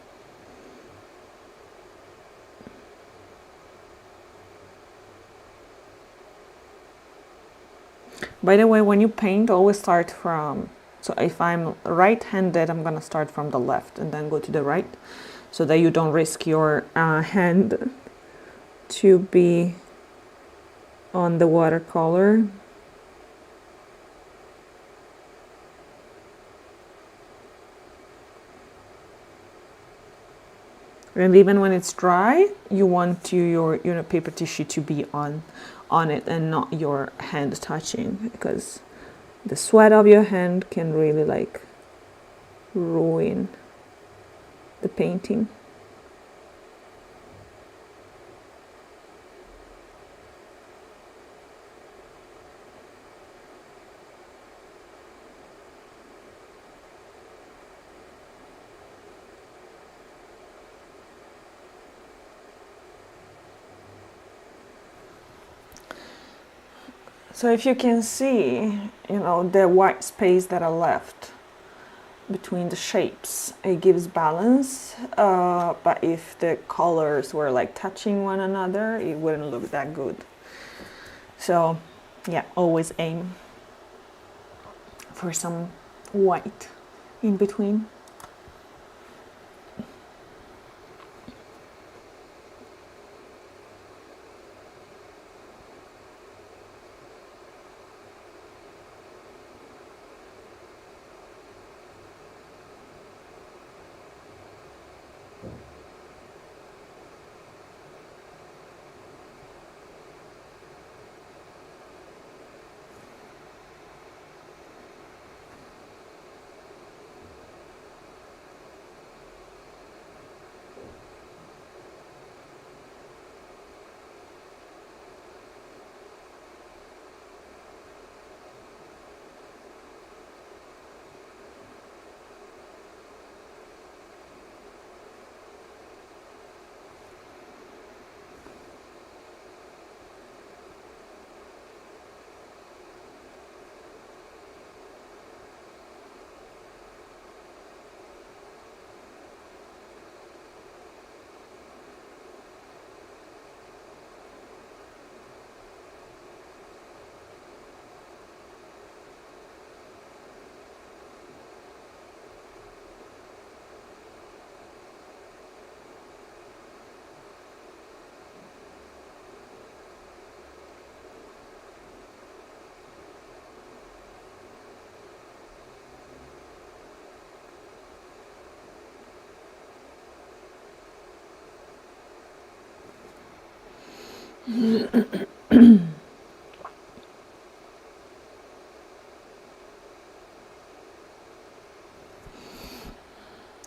Speaker 1: By the way, when you paint, always start from, so if I'm right-handed, I'm gonna start from the left and then go to the right, so that you don't risk your hand to be on the watercolor. And even when it's dry, you want your paper tissue to be on it and not your hand touching, because the sweat of your hand can really like ruin the painting. So if you can see, the white space that I left between the shapes, it gives balance, but if the colors were like touching one another, it wouldn't look that good. So yeah, always aim for some white in between.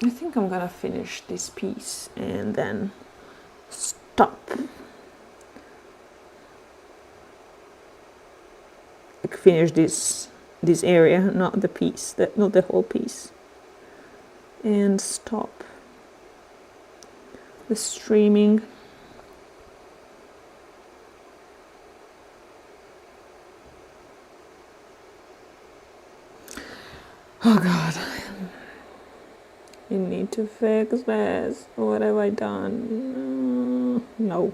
Speaker 1: I think I'm gonna finish this piece and then stop. Like finish this area, not the piece, not the whole piece, and stop the streaming. Oh God. You need to fix this. What have I done? No.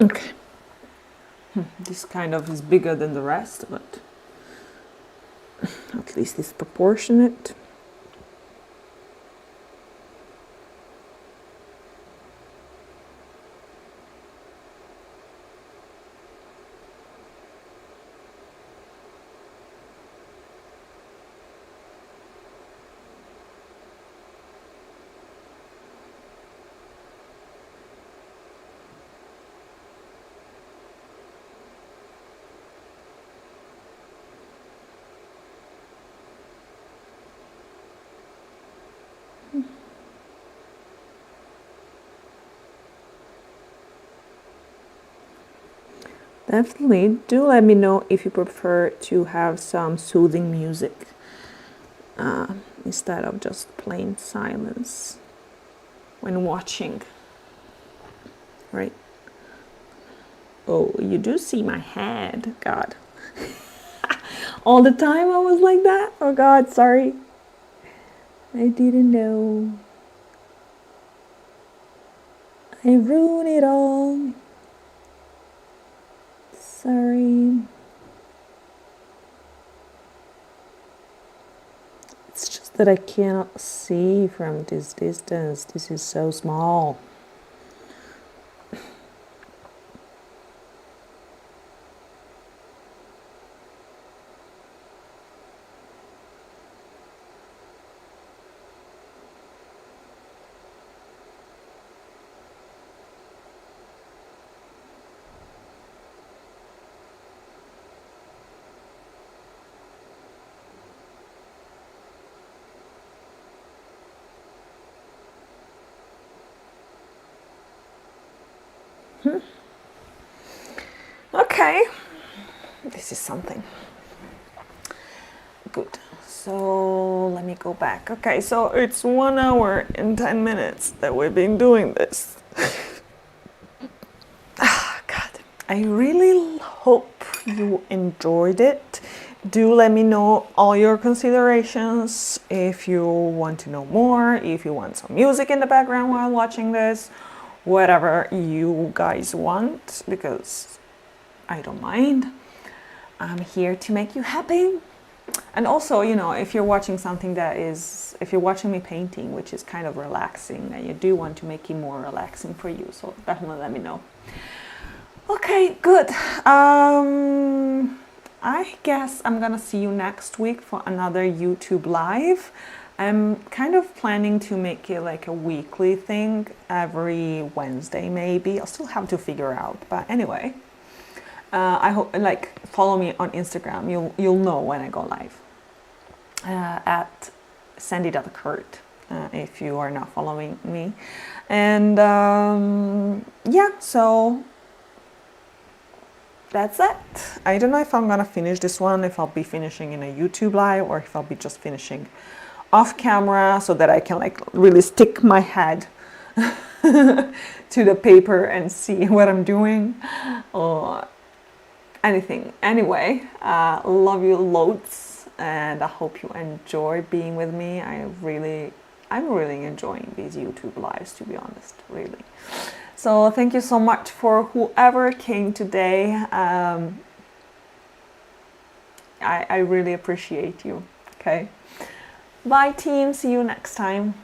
Speaker 1: Okay. This kind of is bigger than the rest, but at least it's proportionate.
Speaker 2: Definitely do let me know if you prefer to have some soothing music instead of just plain silence when watching. Right? Oh, you do see my head. God. All the time I was like that? Oh God, sorry. I didn't know. I ruined it all. Sorry. It's just that I cannot see from this distance. This is so small. Okay, this is something. Good. So let me go back. Okay, so it's 1 hour and 10 minutes that we've been doing this. God, I really hope you enjoyed it. Do let me know all your considerations. If you want to know more, if you want some music in the background while watching this, whatever you guys want, because I don't mind. I'm here to make you happy. And also, you know, if you're watching something that is, if you're watching me painting, which is kind of relaxing, and you do want to make it more relaxing for you, so definitely let me know. Okay, good. I guess I'm gonna see you next week for another YouTube live. I'm kind of planning to make it like a weekly thing, every Wednesday maybe. I'll still have to figure out, but anyway. I hope, like, follow me on Instagram. You'll know when I go live at sandy.kurt if you are not following me. And yeah, so that's it. I don't know if I'm gonna finish this one, if I'll be finishing in a YouTube live or if I'll be just finishing off camera so that I can like really stick my head to the paper and see what I'm doing or anything. Anyway, love you loads and I hope you enjoy being with me. I'm really enjoying these YouTube lives, to be honest, really. So thank you so much for whoever came today. I really appreciate you. Okay. Bye team, see you next time.